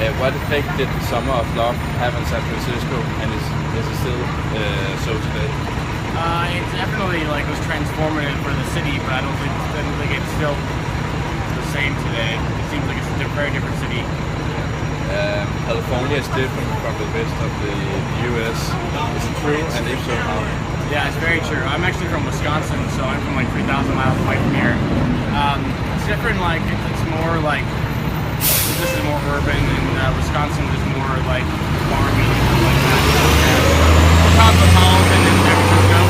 What effect did the Summer of Love have on San Francisco, and is it still so today? It definitely was transformative for the city, but I don't think it's still the same today. It seems like it's a very different city. California is different from the rest of the U.S. Is it true? And if so, how? Yeah, it's very true. I'm actually from Wisconsin, so I'm from 3,000 miles away from here. It's different. It's more this is more urban, and Wisconsin is more farming and stuff like that. Cosmopolitan in San Francisco.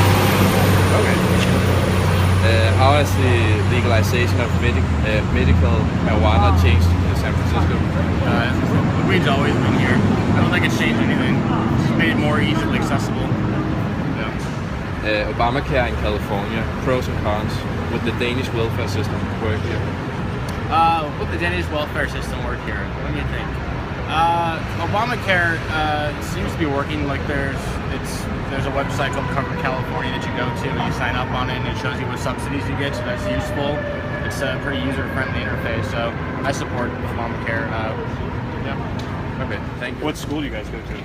Okay. How has the legalization of medical marijuana changed San Francisco? The weed's always been here. I don't think it's changed anything. It's just made it more easily accessible. Obamacare in California, pros and cons. Would the Danish welfare system work here? Would the Danish welfare system work here? What do you think? Obamacare seems to be working. There's a website called Cover California that you go to and you sign up on it, and it shows you what subsidies you get, so that's useful. It's a pretty user-friendly interface, so I support Obamacare. Yeah. Okay, thank you. What school do you guys go to?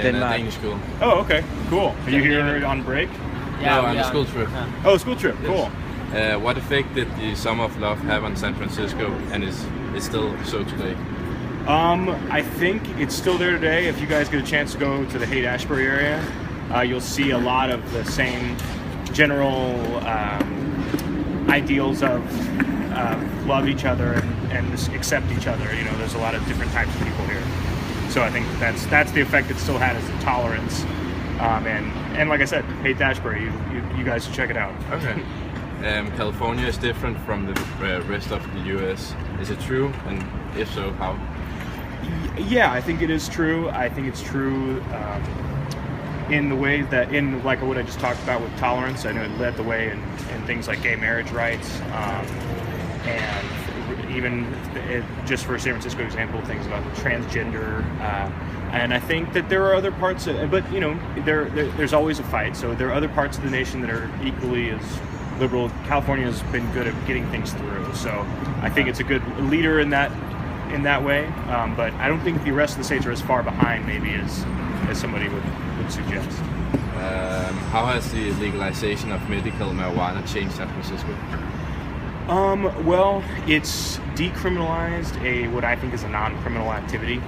Danish school. Oh, okay, cool. Are you here on break? Yeah, on a school trip. Oh, school trip, Yes. cool. What effect did the Summer of Love have on San Francisco, and is it still so today? I think it's still there today. If you guys get a chance to go to the Haight-Ashbury area, you'll see a lot of the same general ideals of love each other and just accept each other. There's a lot of different types of people here. So I think that's the effect it still had, is the tolerance. And like I said, Haight-Ashbury, you guys should check it out. Okay. California is different from the rest of the U.S. Is it true? And if so, how? Yeah, I think it is true. I think it's true in the way that, what I just talked about with tolerance. I know it led the way in things like gay marriage rights, and even just for San Francisco example, things about transgender. And I think that there are other parts, but there's always a fight. So there are other parts of the nation that are equally as liberal. California has been good at getting things through, so I think it's a good leader in that way. But I don't think the rest of the states are as far behind, maybe, as somebody would suggest. How has the legalization of medical marijuana changed San Francisco? Well, it's decriminalized what I think is a non-criminal activity.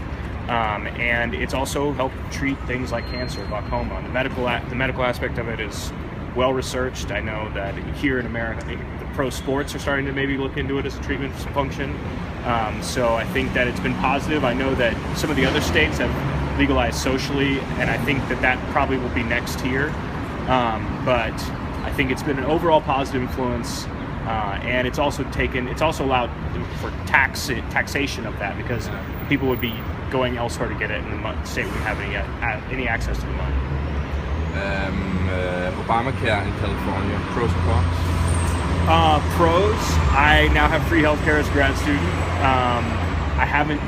And it's also helped treat things like cancer, glaucoma. The medical aspect of it is well researched. I know that here in America, the pro sports are starting to maybe look into it as a treatment function. So I think that it's been positive. I know that some of the other states have legalized socially, and I think that probably will be next here. But I think it's been an overall positive influence, and it's also allowed for taxation of that, because people would be going elsewhere to get it, and the state wouldn't have any access to the money. Obamacare in California, pros and cons? Pros, I now have free healthcare as a grad student.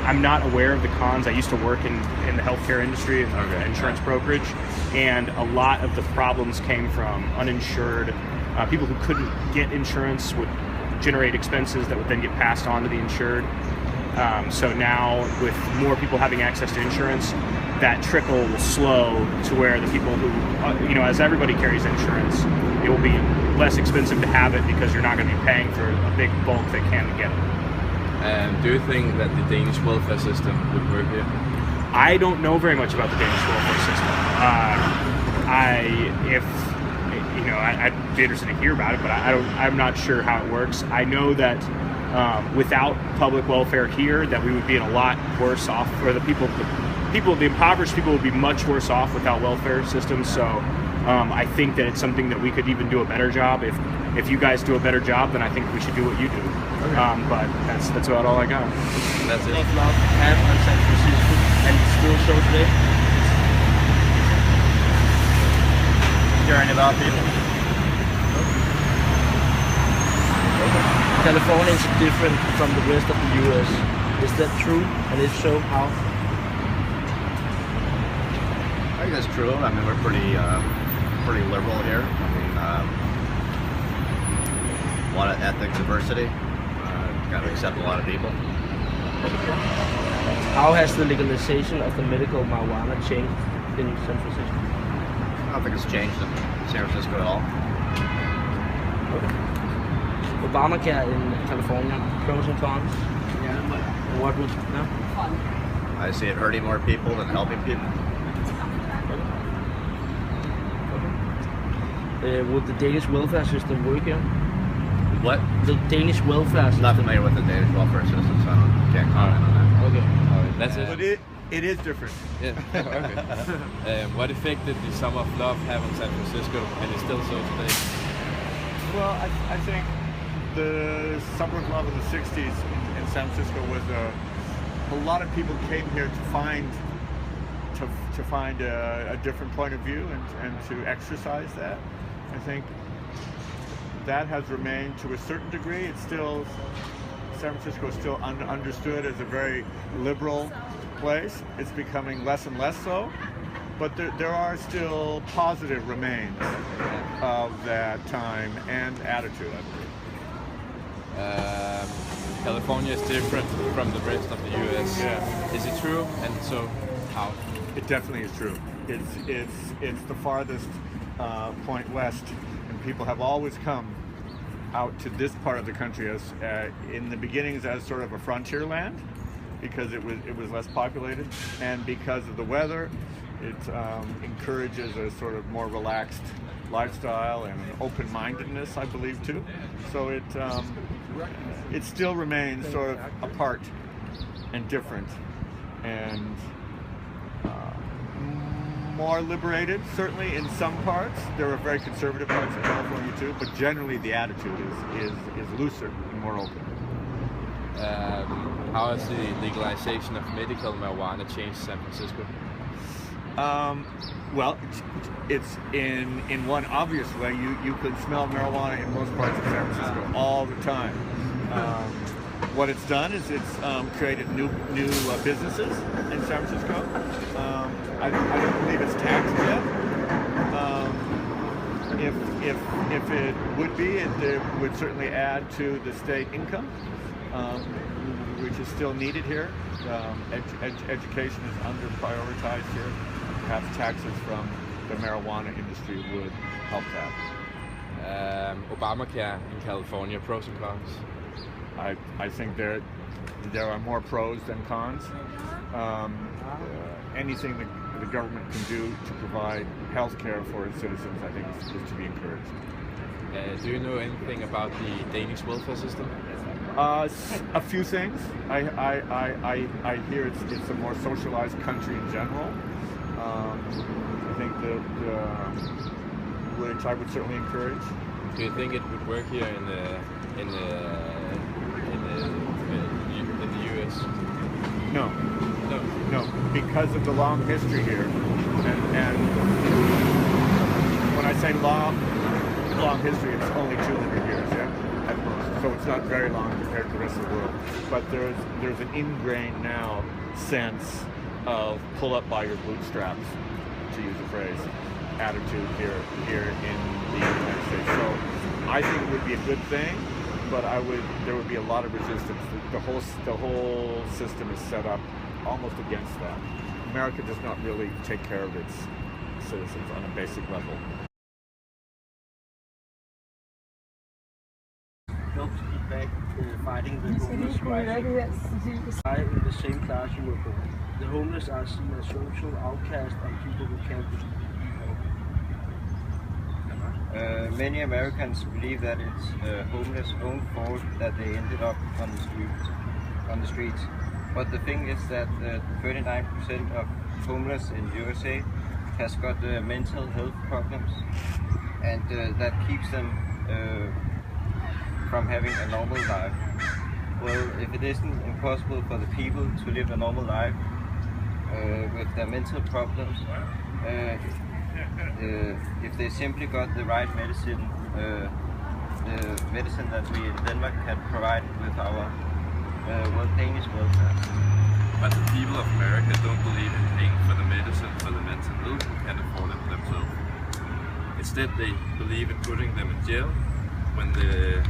I'm not aware of the cons. I used to work in the healthcare industry and insurance brokerage, and a lot of the problems came from uninsured people who couldn't get insurance would generate expenses that would then get passed on to the insured. So now, with more people having access to insurance, that trickle will slow to where the people who, as everybody carries insurance, it will be less expensive to have it, because you're not going to be paying for a big bulk that can't get it. Do you think that the Danish welfare system would work here? I don't know very much about the Danish welfare system. I'd be interested to hear about it, but I'm not sure how it works. I know that without public welfare here, that we would be in a lot worse off, or the impoverished people would be much worse off without welfare systems. So I think that it's something that we could even do a better job. If you guys do a better job, then I think we should do what you do. Okay. But that's about all I got. That's it. Of love have on San Francisco, and still so today. Caring about people. California is different from the rest of the U.S. Is that true? And if so, how? I think that's true. I mean, we're pretty liberal here. I mean, a lot of ethnic diversity. Got to accept a lot of people. How has the legalization of the medical marijuana changed in San Francisco? I don't think it's changed in San Francisco at all. Okay. Obamacare in California, pros and cons. Yeah. What would no? I see it hurting more people than helping people. Would the Danish welfare system work here? What? The Danish welfare I'm system. not familiar with the Danish welfare system, so can't comment on that. Okay. That's it. But it is different. Yeah. Okay. What effect did the Summer of Love have on San Francisco, and it's still so today? Well, I think the Summer of Love in the 60s in San Francisco was a lot of people came here to find a different point of view and to exercise that. I think that has remained to a certain degree. It's still, San Francisco is still understood as a very liberal place. It's becoming less and less so, but there are still positive remains of that time and attitude, I believe. California is different from the rest of the U.S. Yeah. Is it true? And so, how? It definitely is true. It's the farthest point west, and people have always come out to this part of the country as in the beginnings as sort of a frontier land, because it was less populated, and because of the weather, it encourages a sort of more relaxed lifestyle and open-mindedness, I believe, too. So it still remains sort of apart and different and more liberated, certainly in some parts. There are very conservative parts of California too, but generally the attitude is looser and more open. How has the legalization of medical marijuana changed San Francisco? Well, it's in one obvious way. You could smell marijuana in most parts of San Francisco all the time. What it's done is it's created new businesses in San Francisco. I don't believe it's taxed yet. If it would be, it would certainly add to the state income, which is still needed here. Education is under prioritized here. Perhaps taxes from the marijuana industry would help that. Obamacare in California, pros and cons. I think there are more pros than cons. Anything that the government can do to provide health care for its citizens, I think, is to be encouraged. Do you know anything about the Danish welfare system? A few things. I hear it's a more socialized country in general. I think which I would certainly encourage. Do you think it would work here in the U.S.? No, because of the long history here, and when I say long history, it's only 200 years, yeah, at most. So it's not very long compared to the rest of the world. But there's an ingrained now sense of pull up by your bootstraps, to use a phrase, attitude here in the United States. So I think it would be a good thing, but there would be a lot of resistance. The whole system is set up almost against that. America does not really take care of its citizens on a basic level. Helps get back fighting the homeless crisis. I, in the same class you were born. The homeless are seen as social outcasts and people who can't be helped. Many Americans believe that it's homeless' own fault that they ended up on the streets. But the thing is that 39% of homeless in USA has got mental health problems, and that keeps them from having a normal life. Well, if it isn't impossible for the people to live a normal life with their mental problems, if they simply got the right medicine, the medicine that we in Denmark can provide with our Danish welfare. But the people of America don't believe in paying for the medicine for the mental ill who can't afford it themselves. Instead, they believe in putting them in jail when the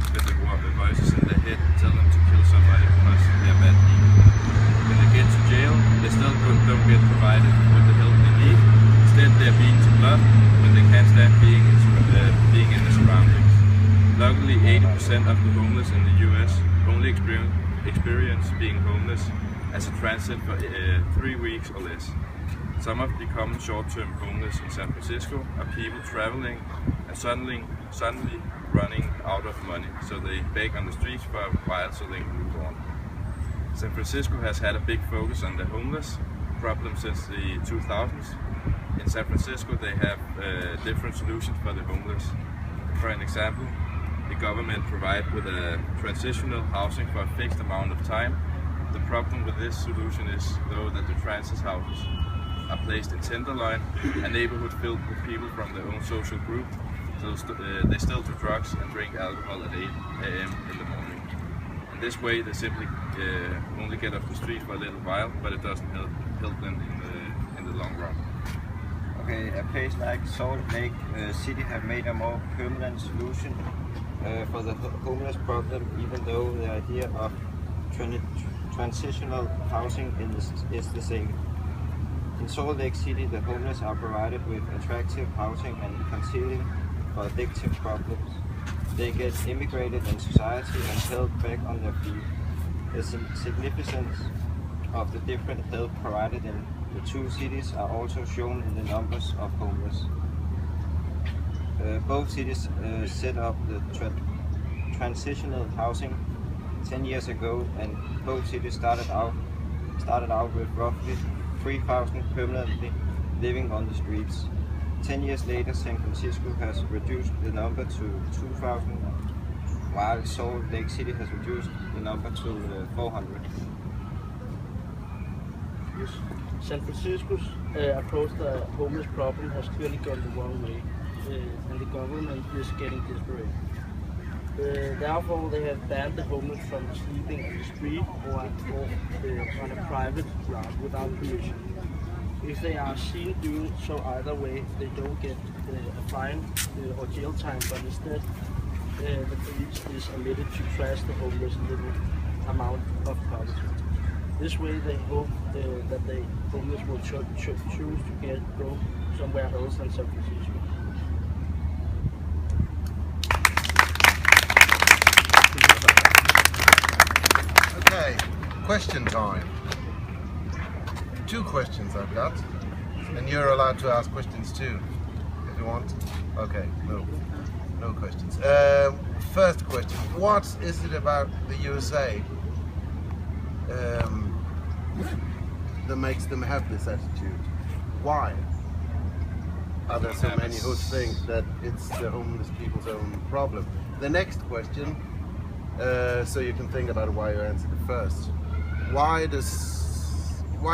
voices in their head tell them to kill somebody because they're bad people. of the homeless in the US only experience being homeless as a transit for 3 weeks or less. Some of the common short-term homeless in San Francisco are people traveling and suddenly running out of money, so they beg on the streets for a while so they can move on. San Francisco has had a big focus on the homeless problem since the 2000s. In San Francisco they have different solutions for the homeless. For an example, the government provides with a transitional housing for a fixed amount of time. The problem with this solution is though that the transit houses are placed in Tenderloin, a neighborhood filled with people from their own social group. So they still do drugs and drink alcohol at 8 a.m. in the morning. In this way they simply only get off the street for a little while, but it doesn't help them in the long run. Okay, a place like Salt Lake City have made a more permanent solution for the homeless problem, even though the idea of transitional housing is the same. In Salt Lake City, the homeless are provided with attractive housing and counseling for addictive problems. They get integrated in society and held back on their feet. The significance of the different help provided in the two cities are also shown in the numbers of homeless. Both cities set up the transitional housing 10 years ago, and both cities started out with roughly 3,000 permanently living on the streets. 10 years later, San Francisco has reduced the number to 2,000, while Salt Lake City has reduced the number to 400. Yes. San Francisco's approach to the homeless problem has clearly gone the wrong way, and the government is getting desperate. Therefore, they have banned the homeless from sleeping on the street or on a private ground without permission. If they are seen doing so either way, they don't get a fine or jail time, but instead the police is omitted to trash the homeless little amount of poverty. This way they hope that the homeless will choose to go somewhere else than San Francisco. Okay, question time. 2 questions I've got, and you're allowed to ask questions too, if you want. Okay, no questions. First question, what is it about the USA that makes them have this attitude? Why are there so many who think that it's the homeless people's own problem? The next question, so you can think about why you answered it first. Why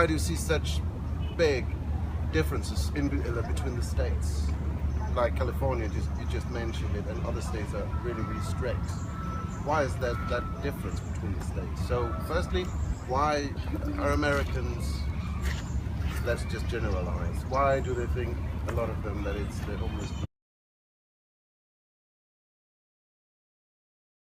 do you see such big differences between the states? Like California, you just mentioned it, and other states are really strict. Why is that difference between the states? So firstly, why are Americans, let's just generalize, why do they think, a lot of them, that it's the homeless people